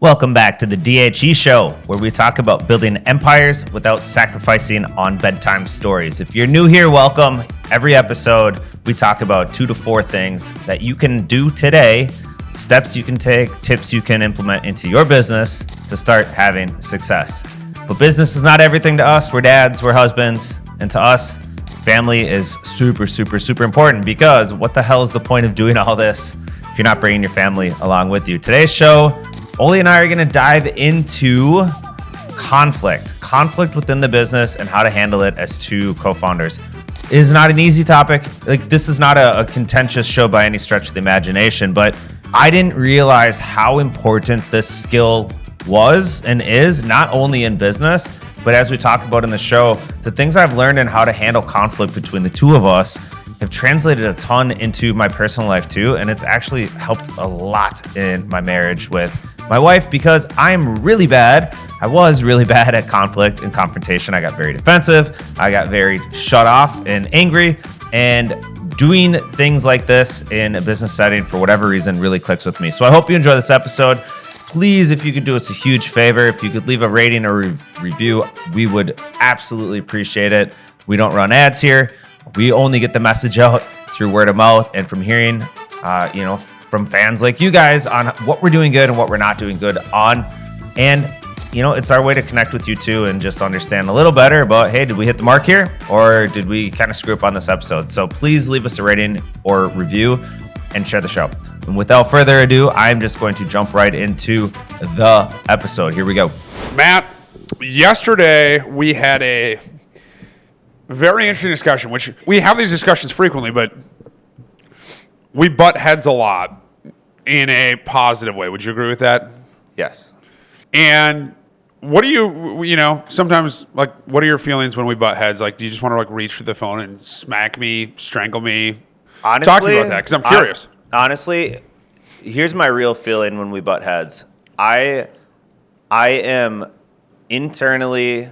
Welcome back to the D.H.E show, where we talk about building empires without sacrificing on bedtime stories. If you're new here, welcome. Every episode, we talk about 2 to 4 things that you can do today, steps you can take, tips you can implement into your business to start having success. But business is not everything to us. We're dads, we're husbands, and to us, family is super, super, super important, because what the hell is the point of doing all this if you're not bringing your family along with you? Today's show, Ole and I are going to dive into conflict within the business and how to handle it as 2 co-founders. It is not an easy topic. This is not a contentious show by any stretch of the imagination, but I didn't realize how important this skill was and is, not only in business, but as we talk about in the show, the things I've learned in how to handle conflict between the 2 of us have translated a ton into my personal life too, and it's actually helped a lot in my marriage with my wife, because I was really bad at conflict and confrontation. I got very defensive, I got very shut off and angry, and doing things like this in a business setting for whatever reason really clicks with me. So I hope you enjoy this episode. Please, if you could do us a huge favor, if you could leave a rating or review, we would absolutely appreciate it. We don't run ads here. We only get the message out through word of mouth and from hearing, from fans like you guys on what we're doing good and what we're not doing good on. And, it's our way to connect with you too and just understand a little better about, hey, did we hit the mark here or did we kind of screw up on this episode? So please leave us a rating or review and share the show. And without further ado, I'm just going to jump right into the episode. Here we go. Matt, yesterday we had a very interesting discussion, which we have these discussions frequently, but we butt heads a lot in a positive way. Would you agree with that? Yes. And what do you sometimes, what are your feelings when we butt heads? Do you just want to, reach for the phone and smack me, strangle me? Honestly, talk to me about that, because I'm curious. Honestly, here's my real feeling when we butt heads. I am internally,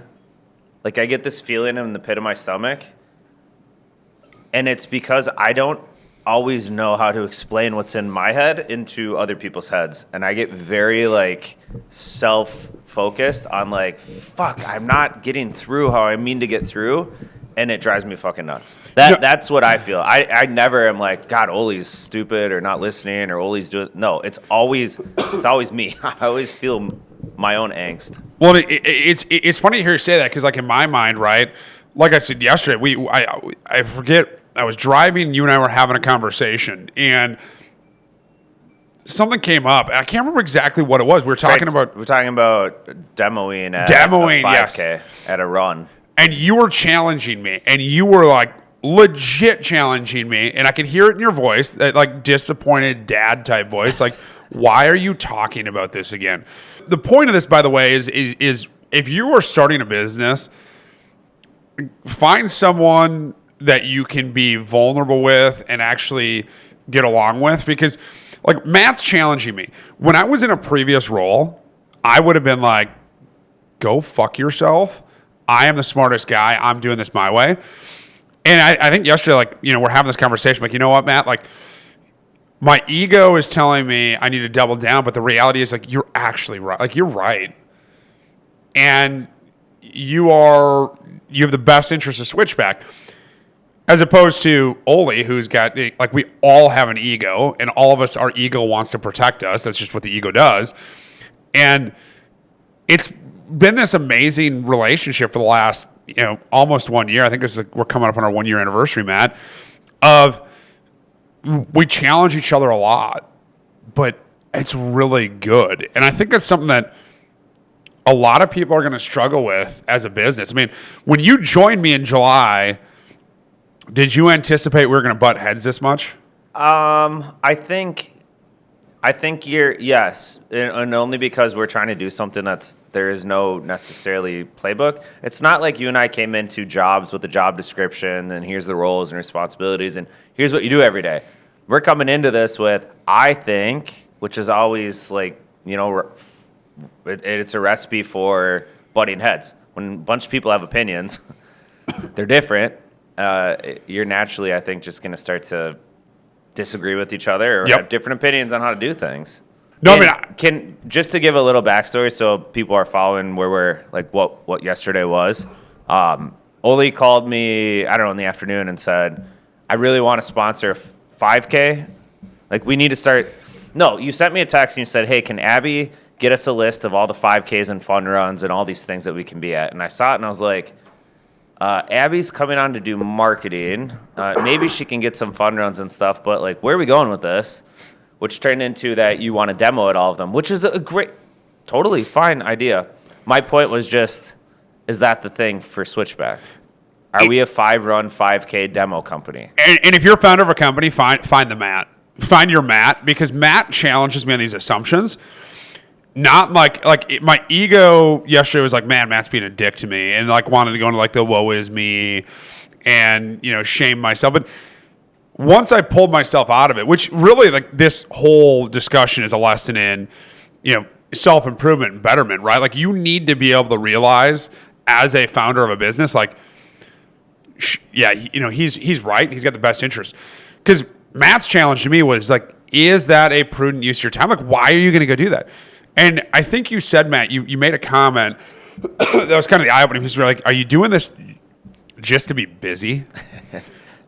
I get this feeling in the pit of my stomach, and it's because I don't always know how to explain what's in my head into other people's heads, and I get very self-focused on fuck, I'm not getting through how I mean to get through, and it drives me fucking nuts. That's what I feel. I never am God, Ole's stupid or not listening or Ole's doing. No, it's always me. I always feel my own angst. Well, it's funny to hear you say that, because in my mind, right, like I said yesterday, I forget, I was driving, you and I were having a conversation, and something came up. I can't remember exactly what it was. We're talking about demoing at a 5K, yes, at a run. And you were challenging me, and you were legit challenging me, and I could hear it in your voice, that disappointed dad type voice, why are you talking about this again? The point of this, by the way, is if you are starting a business, find someone that you can be vulnerable with and actually get along with, because Matt's challenging me. When I was in a previous role, I would have been go fuck yourself. I am the smartest guy. I'm doing this my way. And I think yesterday, we're having this conversation, you know what, Matt, my ego is telling me I need to double down, but the reality is you're actually right. You're right. And you have the best interest of Switchback, as opposed to Ole, who's got, we all have an ego, and all of us, our ego wants to protect us. That's just what the ego does. And it's been this amazing relationship for the last, almost 1 year. I think we're coming up on our 1-year anniversary, Matt, of we challenge each other a lot, but it's really good. And I think that's something that a lot of people are going to struggle with as a business. I mean, when you joined me in July, did you anticipate we were going to butt heads this much? I think yes, and only because we're trying to do something there is no necessarily playbook. It's not like you and I came into jobs with a job description and here's the roles and responsibilities and here's what you do every day. We're coming into this with, I think, which is always it's a recipe for butting heads. When a bunch of people have opinions, they're different. You're naturally, I think, just going to start to disagree with each other or have different opinions on how to do things. No, can just to give a little backstory so people are following where we're like what yesterday was. Ole called me, I don't know, in the afternoon and said, I really want to sponsor 5K. Like, we need to start. No, you sent me a text and you said, hey, can Abby get us a list of all the 5Ks and fun runs and all these things that we can be at? And I saw it and I was like, Abby's coming on to do marketing. Maybe she can get some fun runs and stuff, but like, where are we going with this? Which turned into that you want to demo at all of them, which is a great, totally fine idea. My point was just, is that the thing for Switchback? Are we a 5-run, 5K demo company? And if you're a founder of a company, find the Matt. Find your Matt, because Matt challenges me on these assumptions. Not my ego yesterday was like, man, Matt's being a dick to me, and like wanted to go into like the woe is me and, shame myself. But once I pulled myself out of it, which really, like, this whole discussion is a lesson in, self-improvement and betterment, right? Like, you need to be able to realize as a founder of a business, like, he's right. He's got the best interest. Because Matt's challenge to me was like, is that a prudent use of your time? Like, why are you going to go do that? And I think you said, Matt, you made a comment that was kind of the eye-opening piece. Where like, are you doing this just to be busy?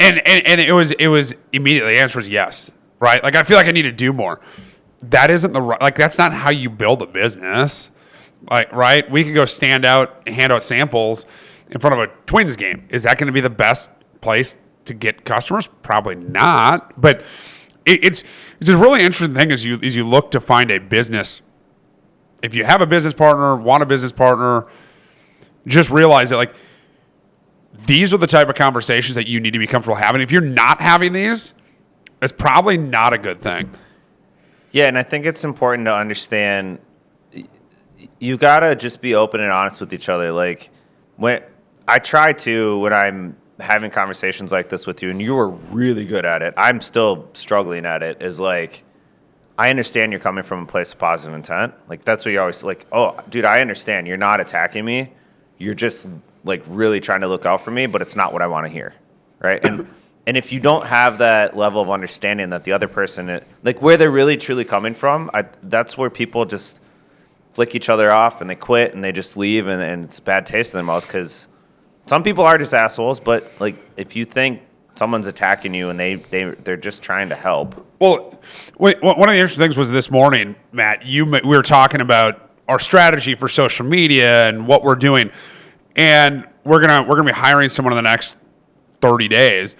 And it was immediately, the answer was yes, right? Like, I feel like I need to do more. That isn't that's not how you build a business. Like, right? We could go stand out and hand out samples in front of a Twins game. Is that going to be the best place to get customers? Probably not. But it's a really interesting thing as you look to find a business. If you have a business partner, want a business partner, just realize that, like, these are the type of conversations that you need to be comfortable having. If you're not having these, it's probably not a good thing. Yeah, and I think it's important to understand you got to just be open and honest with each other. Like, when I'm having conversations like this with you, and you were really good at it, I'm still struggling at it, is like, I understand you're coming from a place of positive intent. Like, that's what you're always like, oh, dude, I understand. You're not attacking me. You're just like really trying to look out for me, but it's not what I want to hear, right? And if you don't have that level of understanding that the other person, like, where they're really truly coming from, that's where people just flick each other off and they quit and they just leave, and it's bad taste in their mouth, because some people are just assholes. But like, if you think someone's attacking you and they're just trying to help. Well, one of the interesting things was this morning, Matt, we were talking about our strategy for social media and what we're doing. And we're gonna be hiring someone in the next 30 days.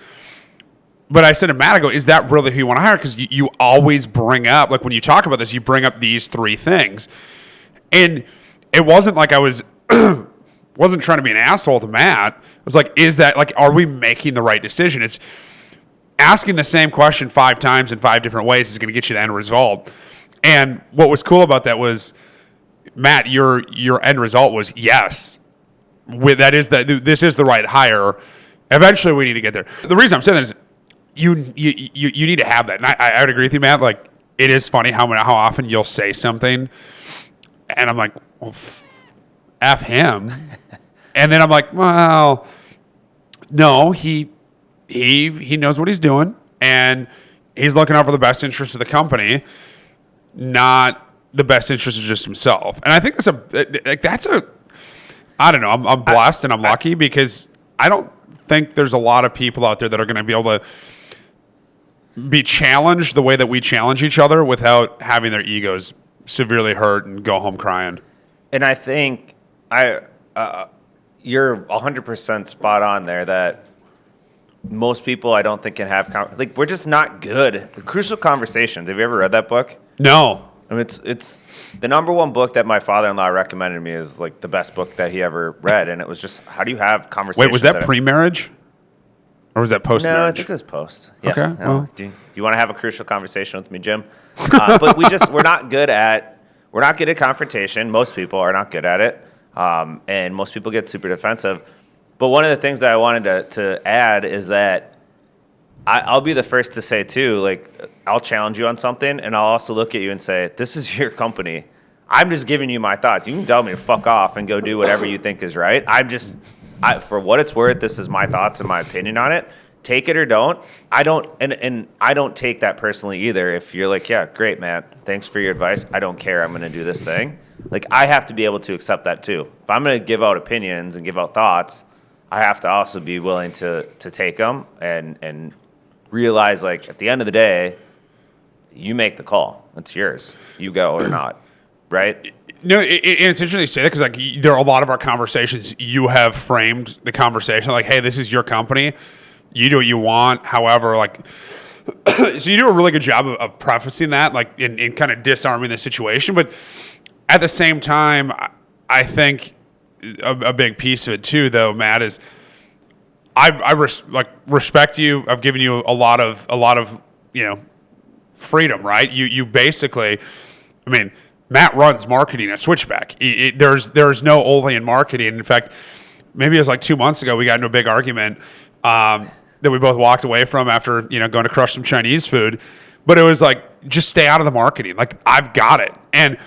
But I said to Matt, I go, is that really who you want to hire? Because you always bring up, like, when you talk about this, you bring up these 3 things. And it wasn't like I wasn't trying to be an asshole to Matt. It was like, is that, like, are we making the right decision? It's asking the same question 5 times in 5 different ways is going to get you the end result. And what was cool about that was, Matt, your end result was yes. This is the right hire. Eventually, we need to get there. The reason I'm saying that is you need to have that. And I would agree with you, Matt. Like, it is funny how often you'll say something, and I'm like, well, F him. And then I'm like, well, no, he knows what he's doing, and he's looking out for the best interest of the company, not the best interest of just himself. And I think that's a I don't know. I'm blessed and I'm lucky, because I don't think there's a lot of people out there that are going to be able to be challenged the way that we challenge each other without having their egos severely hurt and go home crying. And I think you're 100% spot on there, that most people, I don't think, can have we're just not good at Crucial Conversations. Have you ever read that book? No. I mean, it's the number one book that my father-in-law recommended me, is like the best book that he ever read, and it was just, how do you have conversations? Wait, was that pre-marriage, or was that post-marriage? No, I think it was post. Yeah. Okay. Well. Do you want to have a crucial conversation with me, Jim? But we're not good at confrontation. Most people are not good at it, and most people get super defensive. But one of the things that I wanted to add is that I'll be the first to say too, like, I'll challenge you on something, and I'll also look at you and say, this is your company. I'm just giving you my thoughts. You can tell me to fuck off and go do whatever you think is right. For what it's worth, this is my thoughts and my opinion on it. take it or don't. I don't, and I don't take that personally either. If you're like, yeah, great, Matt, thanks for your advice. I don't care. I'm going to do this thing. Like, I have to be able to accept that too. If I'm going to give out opinions and give out thoughts, I have to also be willing to take them and realize, like, at the end of the day, you make the call. It's yours. You go or not, right? No, it's interesting to say that because like there are a lot of our conversations. You have framed the conversation like, "Hey, this is your company. You do what you want." However, like, so you do a really good job of prefacing that, like, in kind of disarming the situation. But at the same time, I think a big piece of it too, though, Matt, is I respect you. I've given you a lot of freedom, right? You basically, I mean. Matt runs marketing at Switchback. There's no Ole in marketing. In fact, maybe it was like 2 months ago, we got into a big argument that we both walked away from after going to crush some Chinese food. But it was like, just stay out of the marketing. Like, I've got it. And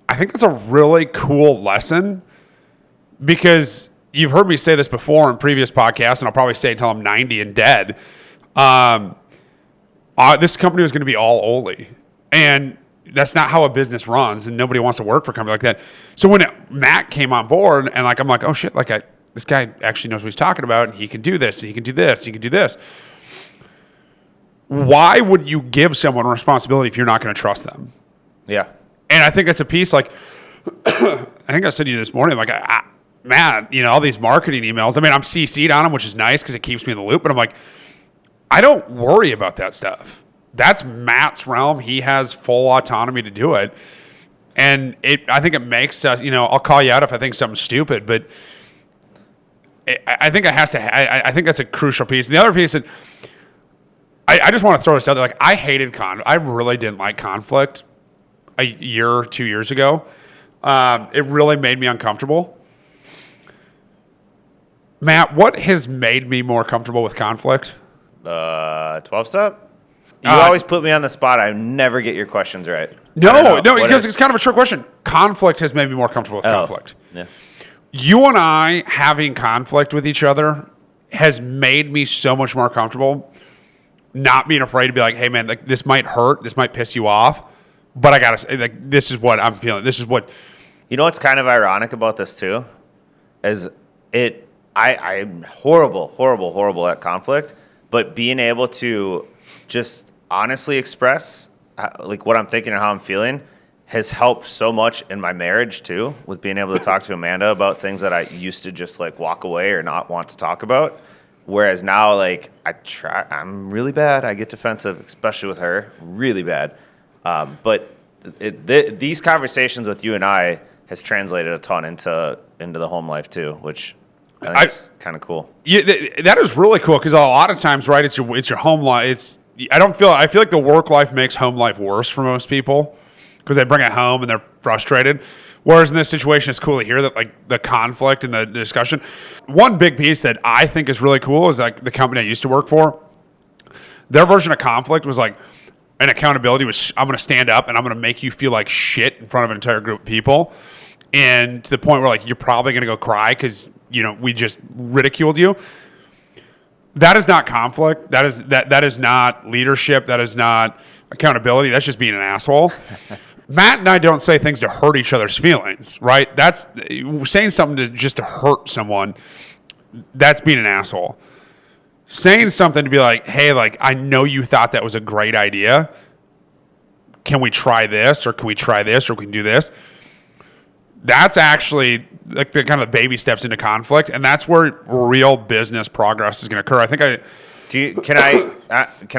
I think that's a really cool lesson because you've heard me say this before in previous podcasts, and I'll probably say it until I'm 90 and dead. This company was going to be all Ole. And that's not how a business runs, and nobody wants to work for a company like that. So when Matt came on board, and like I'm like, oh shit, like this guy actually knows what he's talking about, and he can do this, and he can do this, he can do this. Why would you give someone a responsibility if you're not going to trust them? Yeah. And I think that's a piece like, I think I said to you this morning, like, Matt, all these marketing emails, I mean, I'm CC'd on them, which is nice because it keeps me in the loop, but I'm like, I don't worry about that stuff. That's Matt's realm. He has full autonomy to do it. And I think it makes us, I'll call you out if I think something's stupid, but I think it has to, I think that's a crucial piece. And the other piece that I just want to throw this out there, like, I hated I really didn't like conflict a year or 2 years ago. It really made me uncomfortable. Matt, what has made me more comfortable with conflict? 12-step? You always put me on the spot. I never get your questions right. No, because it's kind of a trick question. Conflict has made me more comfortable with conflict. Yeah. You and I having conflict with each other has made me so much more comfortable not being afraid to be like, hey, man, like, this might hurt. This might piss you off. But I got to say, like, this is what I'm feeling. This is what... You know what's kind of ironic about this, too? Is I'm horrible at conflict. But being able to just honestly express like what I'm thinking and how I'm feeling has helped so much in my marriage too, with being able to talk to Amanda about things that I used to just like walk away or not want to talk about. Whereas now, like, I'm really bad. I get defensive, especially with her, really bad. But these conversations with you and I has translated a ton into the home life too, which I think is kind of cool. Yeah, that is really cool because a lot of times, right, it's your home life. I feel like the work life makes home life worse for most people because they bring it home and they're frustrated. Whereas in this situation, it's cool to hear that, like, the conflict and the discussion. One big piece that I think is really cool is, like, the company I used to work for. Their version of conflict was like an accountability was, I'm going to stand up and I'm going to make you feel like shit in front of an entire group of people, and to the point where, like, you're probably going to go cry because we just ridiculed you. That is not conflict. That is not leadership. That is not accountability. That's just being an asshole. Matt and I don't say things to hurt each other's feelings, right? That's saying something just to hurt someone. That's being an asshole. Saying something to be like, hey, like, I know you thought that was a great idea. Can we try this, or can we try this, or we can do this? That's actually like the kind of baby steps into conflict, and that's where real business progress is going to occur. I think can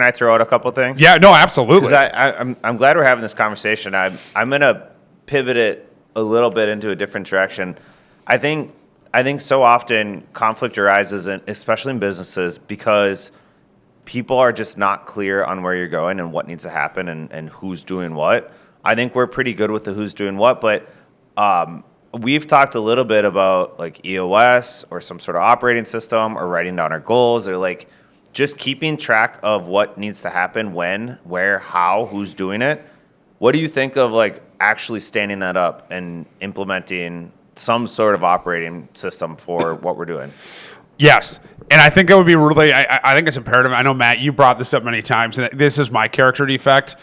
I throw out a couple things? Yeah, no, absolutely. Because I'm glad we're having this conversation. I'm going to pivot it a little bit into a different direction. I think so often conflict arises, especially in businesses, because people are just not clear on where you're going and what needs to happen and who's doing what. I think we're pretty good with the who's doing what, but we've talked a little bit about like EOS or some sort of operating system or writing down our goals or like just keeping track of what needs to happen, when, where, how, who's doing it. What do you think of like actually standing that up and implementing some sort of operating system for what we're doing? Yes. And I think that would be really, I think it's imperative. I know, Matt, you brought this up many times, and this is my character defect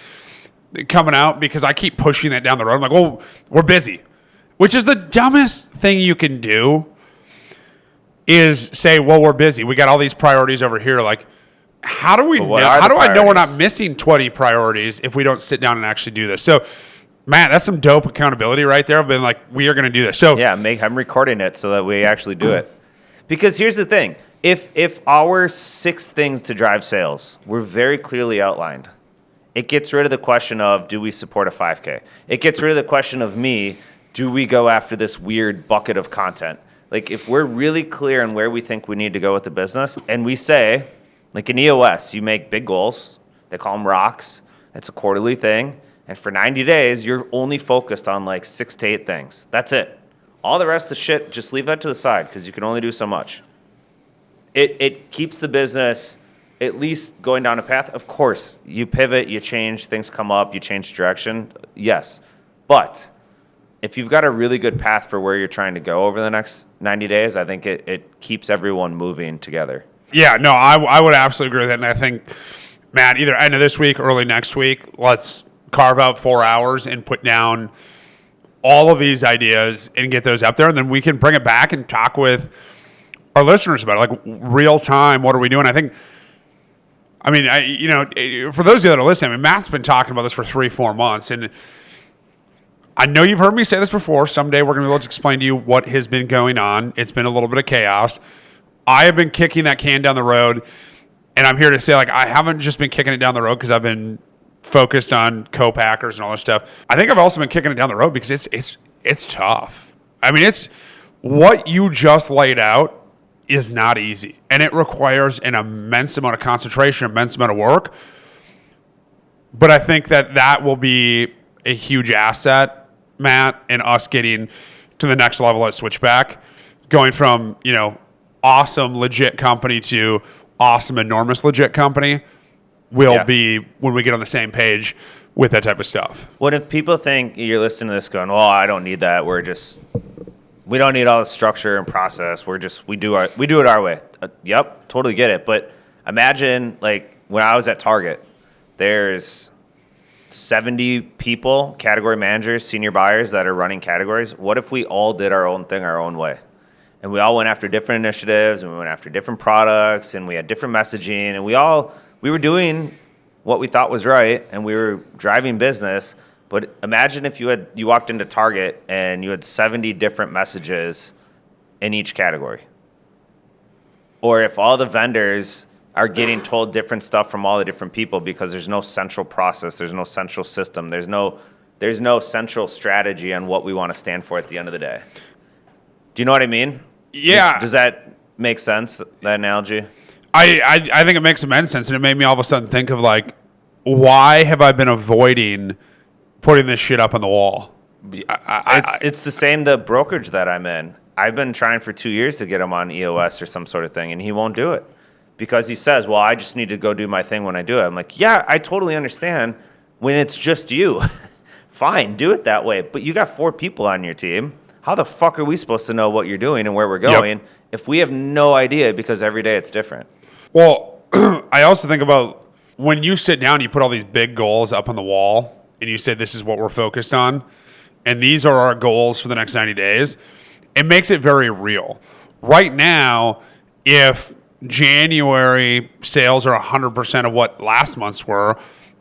coming out because I keep pushing that down the road. I'm like, well, we're busy, which is the dumbest thing you can do is say, well, we're busy. We got all these priorities over here. Like, how do we know? How do I know we're not missing 20 priorities if we don't sit down and actually do this? So, Matt, that's some dope accountability right there. I've been like, we are going to do this. So yeah, I'm recording it so that we actually do it. Because here's the thing. If our 6 things to drive sales were very clearly outlined, it gets rid of the question of, do we support a 5K? It gets rid of the question of me, do we go after this weird bucket of content? Like, if we're really clear on where we think we need to go with the business, and we say, like in EOS, you make big goals. They call them rocks. It's a quarterly thing. And for 90 days, you're only focused on like 6 to 8 things. That's it. All the rest of the shit, just leave that to the side because you can only do so much. It keeps the business at least going down a path. Of course, you pivot, you change, things come up, you change direction. Yes. But if you've got a really good path for where you're trying to go over the next 90 days, I think it keeps everyone moving together. Yeah, no, I would absolutely agree with that. And I think, Matt, either end of this week, early next week, let's carve out 4 hours and put down all of these ideas and get those up there. And then we can bring it back and talk with our listeners about it. Like, real time, what are we doing? I think, I mean, for those of you that are listening, I mean, Matt's been talking about this for 3-4 months. And I know you've heard me say this before. Someday we're going to be able to explain to you what has been going on. It's been a little bit of chaos. I have been kicking that can down the road, and I'm here to say, like, I haven't just been kicking it down the road because I've been focused on co-packers and all this stuff. I think I've also been kicking it down the road because it's tough. I mean, it's what you just laid out is not easy, and it requires an immense amount of concentration, immense amount of work. But I think that will be a huge asset, Matt, in us getting to the next level at Switchback, going from, awesome, legit company to awesome, enormous, legit company will be when we get on the same page with that type of stuff. What if people think you're listening to this going, well, I don't need that. We don't need all the structure and process. We do it our way. Yep, totally get it. But imagine, like, when I was at Target, there's 70 people, category managers, senior buyers that are running categories. What if we all did our own thing our own way? And we all went after different initiatives, and we went after different products, and we had different messaging, and we were doing what we thought was right, and we were driving business. But imagine if you walked into Target and you had 70 different messages in each category. Or if all the vendors are getting told different stuff from all the different people because there's no central process, there's no central system, there's no central strategy on what we want to stand for at the end of the day. Do you know what I mean? Yeah. Does that make sense, that analogy? I think it makes immense sense, and it made me all of a sudden think of, like, why have I been avoiding putting this shit up on the wall? It's the same, the brokerage that I'm in. I've been trying for 2 years to get him on EOS or some sort of thing, and he won't do it because he says, well, I just need to go do my thing when I do it. I'm like, yeah, I totally understand when it's just you. Fine, do it that way. But you got 4 people on your team. How the fuck are we supposed to know what you're doing and where we're going if we have no idea because every day it's different? Well, I also think about when you sit down, you put all these big goals up on the wall, and you say, this is what we're focused on, and these are our goals for the next 90 days. It makes it very real. Right now, if January sales are 100% of what last month's were,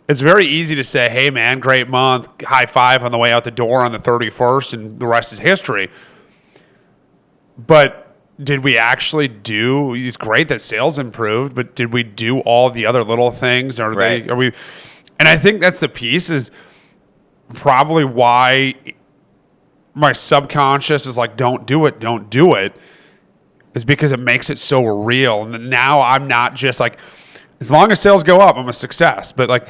it's very easy to say, hey, man, great month, high five on the way out the door on the 31st, and the rest is history. But did we actually do, it's great that sales improved, but did we do all the other little things? Are we? And I think that's the piece is probably why my subconscious is like, don't do it, is because it makes it so real. And now I'm not just like, as long as sales go up, I'm a success. But like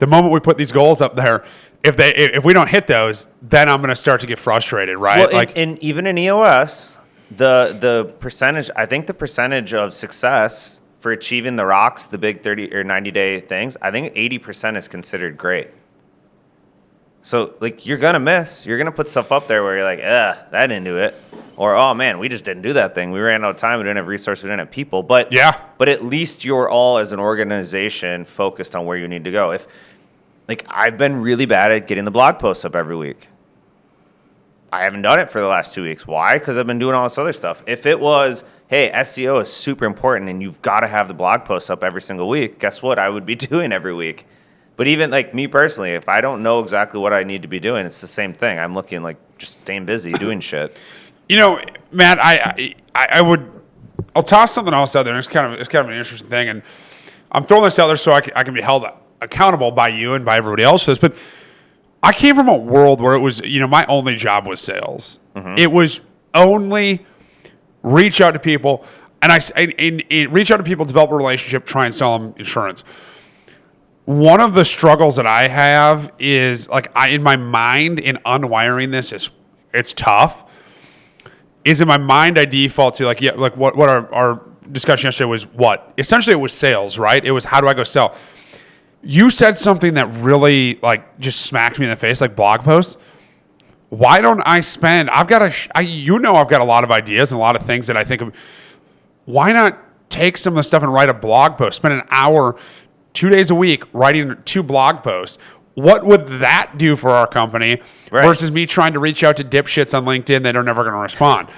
the moment we put these goals up there, if we don't hit those, then I'm going to start to get frustrated, right? Well, and even in EOS, the percentage, I think the percentage of success for achieving the rocks, the big 30 or 90 day things, I think 80% is considered great. So like you're gonna miss. You're gonna put stuff up there where you're like, that didn't do it. Or, oh man, we just didn't do that thing. We ran out of time. We didn't have resources. We didn't have people. But Yeah. But at least you're all as an organization focused on where you need to go. If like I've been really bad at getting the blog posts up every week. I haven't done it for the last 2 weeks. Why? Because I've been doing all this other stuff. If it was, hey, SEO is super important and you've got to have the blog posts up every single week, guess what? I would be doing every week. But even like me personally, if I don't know exactly what I need to be doing, it's the same thing. I'm looking like just staying busy doing shit. You know, Matt, I'll toss something else out there. And it's kind of an interesting thing, and I'm throwing this out there so I can be held accountable by you and by everybody else for this. But I came from a world where it was, my only job was sales. Mm-hmm. It was only reach out to people, and reach out to people, develop a relationship, try and sell them insurance. One of the struggles that I have is in my mind, in unwiring this, it's tough. Is in my mind I default to what our discussion yesterday was. What essentially it was sales, right? It was how do I go sell. You said something that really just smacked me in the face, like blog posts. Why don't I spend? I've got a lot of ideas and a lot of things that I think of. Why not take some of the stuff and write a blog post? Spend an hour, 2 days a week writing 2 blog posts. What would that do for our company versus me trying to reach out to dipshits on LinkedIn that are never going to respond?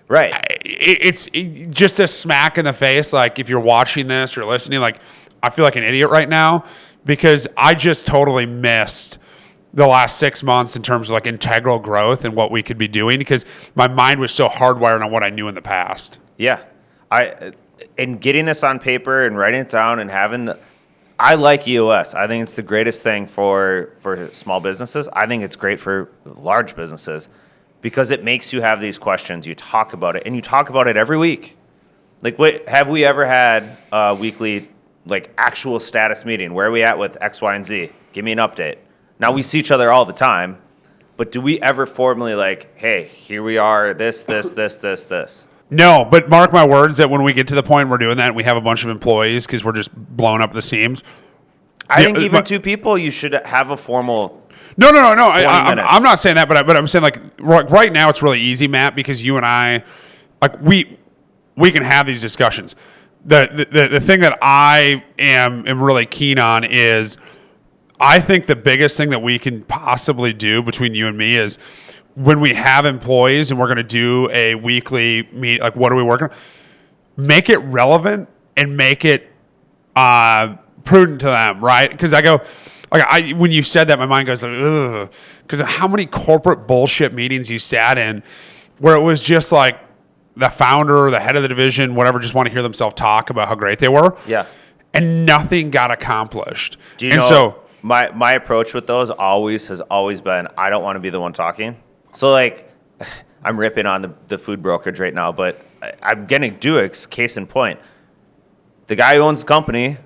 Right. It's just a smack in the face. Like if you're watching this or listening, I feel like an idiot right now because I just totally missed the last 6 months in terms of integral growth and what we could be doing because my mind was so hardwired on what I knew in the past. Yeah. And getting this on paper and writing it down and having I like EOS. I think it's the greatest thing for small businesses. I think it's great for large businesses because it makes you have these questions. You talk about it, and you talk about it every week. Have we ever had a weekly, actual status meeting? Where are we at with X, Y, and Z? Give me an update. Now, we see each other all the time, but do we ever formally hey, here we are, this? No, but mark my words that when we get to the point we're doing that, we have a bunch of employees because we're just blowing up the seams. I think even 2 people, you should have a formal. No. I'm not saying that, but I'm saying right now it's really easy, Matt, because you and I, we can have these discussions. The thing that I am really keen on is I think the biggest thing that we can possibly do between you and me is when we have employees and we're going to do a weekly meet, what are we working on? Make it relevant and make it prudent to them, right? Because I go, when you said that, my mind goes, ugh, because of how many corporate bullshit meetings you sat in where it was just the founder, the head of the division, whatever, just want to hear themselves talk about how great they were. Yeah. And nothing got accomplished. Do you know, my approach with those has always been, I don't want to be the one talking. So I'm ripping on the food brokerage right now, but I'm going to do it. Case in point, the guy who owns the company,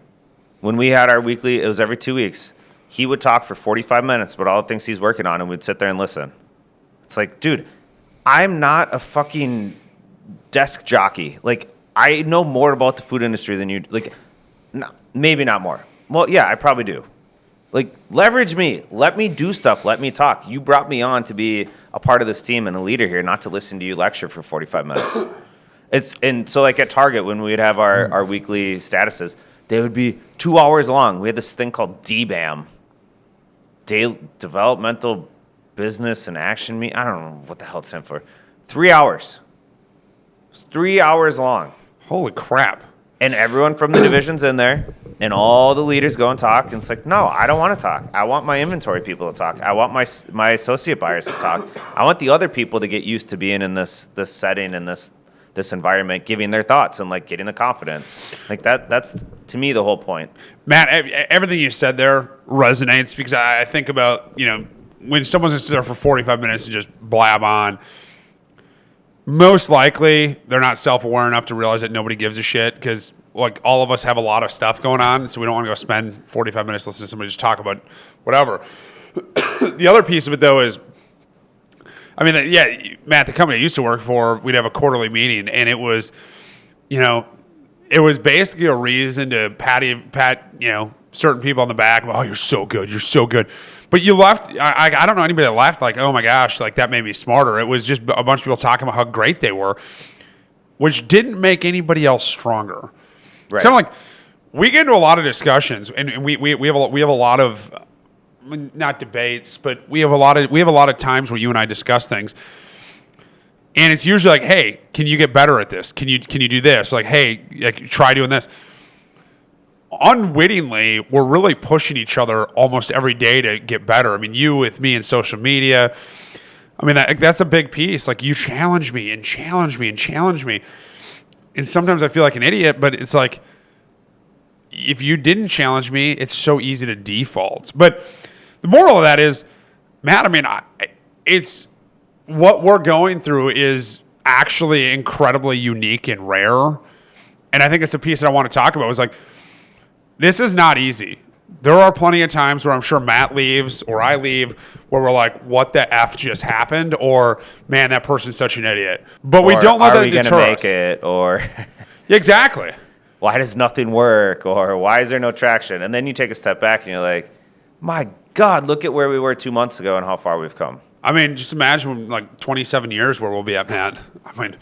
when we had our weekly, it was every 2 weeks. He would talk for 45 minutes about all the things he's working on, and we'd sit there and listen. It's dude, I'm not a fucking desk jockey. I know more about the food industry than you. No, maybe not more. Well, yeah, I probably do. Leverage me. Let me do stuff. Let me talk. You brought me on to be a part of this team and a leader here, not to listen to you lecture for 45 minutes. So at Target, when we'd have our weekly statuses, they would be 2 hours long. We had this thing called DBAM, Developmental Business and Action Meet. I don't know what the hell it stands for. 3 hours. It's 3 hours long. Holy crap. And everyone from the division's in there, and all the leaders go and talk. And it's no, I don't want to talk. I want my inventory people to talk. I want my associate buyers to talk. I want the other people to get used to being in this setting and this environment, giving their thoughts and getting the confidence. That's to me the whole point. Matt, everything you said there resonates because I think about when someone's just there for 45 minutes and just blab on. Most likely, they're not self-aware enough to realize that nobody gives a shit because, all of us have a lot of stuff going on, so we don't want to go spend 45 minutes listening to somebody just talk about whatever. The other piece of it, though, is, Matt, the company I used to work for, we'd have a quarterly meeting, and it was, it was basically a reason to pat certain people on the back. Oh, you're so good. You're so good. But you left. I don't know anybody that left like, oh my gosh, like that made me smarter. It was just a bunch of people talking about how great they were, which didn't make anybody else stronger. Right. It's kind of like we get into a lot of discussions, and we have a lot of not debates, but we have a lot of times where you and I discuss things. And it's usually like, hey, can you get better at this? Can you do this? Like, hey, like, try doing this. Unwittingly, we're really pushing each other almost every day to get better. I mean, you with me in social media. I mean, that's a big piece. Like, you challenge me and challenge me and challenge me. And sometimes I feel like an idiot, but it's like, if you didn't challenge me, it's so easy to default. But the moral of that is, Matt, I mean, it's what we're going through is actually incredibly unique and rare. And I think it's a piece that I want to talk about. Is like, this is not easy. There are plenty of times where I'm sure Matt leaves or I leave where we're like, what the F just happened? Or, man, that person's such an idiot. But we don't let that deter us. Are we going to make it? Or exactly. Why does nothing work? Or why is there no traction? And then you take a step back and you're like, my God, look at where we were 2 months ago and how far we've come. I mean, just imagine like 27 years where we'll be at, Matt. I mean,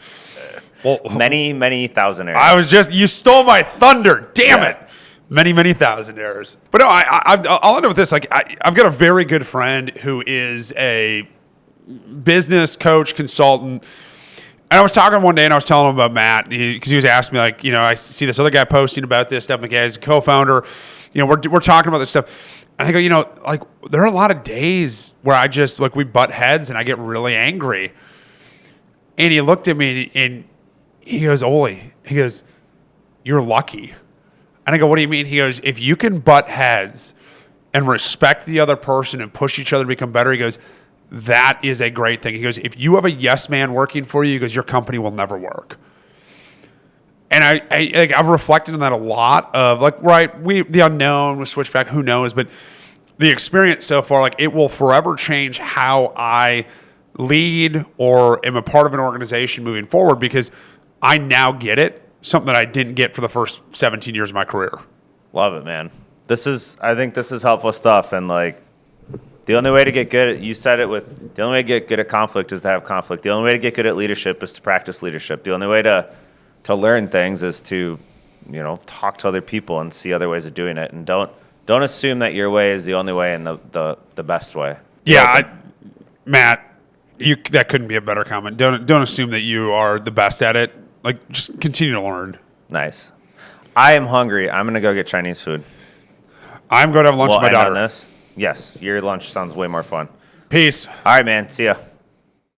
well, many thousand errors. I was just, you stole my thunder. Damn it. Many thousand errors. But no, I'll end up with this. Like, I've got a very good friend who is a business coach, consultant. And I was talking one day and I was telling him about Matt because he was asking me, like, you know, I see this other guy posting about this stuff. McKay is a co-founder. You know, we're talking about this stuff. And I go, you know, like, there are a lot of days where I just, like, we butt heads and I get really angry. And he looked at me and he goes, Ole, he goes, you're lucky. And I go, what do you mean? He goes, if you can butt heads and respect the other person and push each other to become better, he goes, that is a great thing. He goes, if you have a yes man working for you, he goes, your company will never work. And I've reflected on that a lot of like, right, the unknown with Switchback, who knows, but the experience so far, like, it will forever change how I lead or am a part of an organization moving forward because I now get it, something that I didn't get for the first 17 years of my career. Love it, man. I think this is helpful stuff. And like, the only way to get good the only way to get good at conflict is to have conflict. The only way to get good at leadership is to practice leadership. The only way to learn things is to, you know, talk to other people and see other ways of doing it. And don't assume that your way is the only way and the best way. Yeah, Matt, that couldn't be a better comment. Don't assume that you are the best at it. Like, just continue to learn. Nice. I am hungry. I'm gonna go get Chinese food. I'm going to have lunch with my daughter. On this? Yes, your lunch sounds way more fun. Peace. All right, man. See ya.